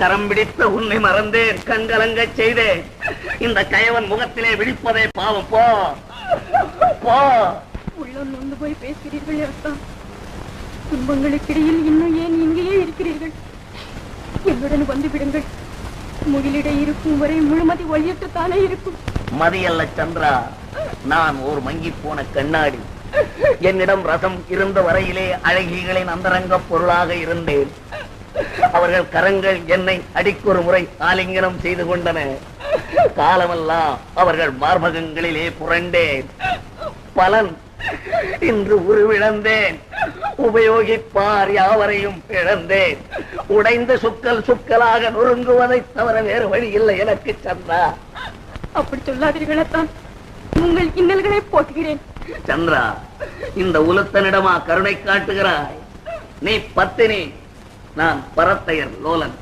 கரம் பிடித்த உன்னை மறந்தேன், கண்கலங்க செய்தேன். இந்த கயவன் முகத்திலே விழிப்பதே பாவம். போ போ. உள்ளம் நொந்து போய் பேசுகிறீர்கள் அத்தா. துன்பங்களுக்கிடையில் இன்னும் ஏன் இங்கேயே இருக்கிறீர்கள்? என்னுடன் வந்து விடுங்கள். முகிலிடை இருக்கும் வரை முழுமதி ஒளியற்றுத்தானே இருக்கும். மதியல்ல சந்திரா, நான் ஒரு மங்கி போன கண்ணாடி. என்னிடம் ரசம் இருந்த வரையிலே அழகிகளின் அந்தரங்க பொருளாக இருந்தேன். அவர்கள் கரங்கள் என்னை அடிக்கொரு முறை ஆலிங்கனம் செய்து கொண்டன. காலமெல்லாம் அவர்கள் மார்பகங்களிலே புரண்டேன். பலன் இன்று உருவிழந்தேன். உபயோகிப்பார் யாவரையும் இழந்தேன். உடைந்த சுக்கல் சுக்கலாக நொறுங்குவதை தவிர வேறு வழி இல்லை எனக்கு சந்திரா. அப்படி சொல்லாதீர்களத்தான், உங்கள் இன்னல்களை போக்குகிறேன். சந்திரா, இந்த உலத்தனிடமா கருணை காட்டுகிறாய்? நீ பத்தினி, நான் பரத்தையர் லோலன்.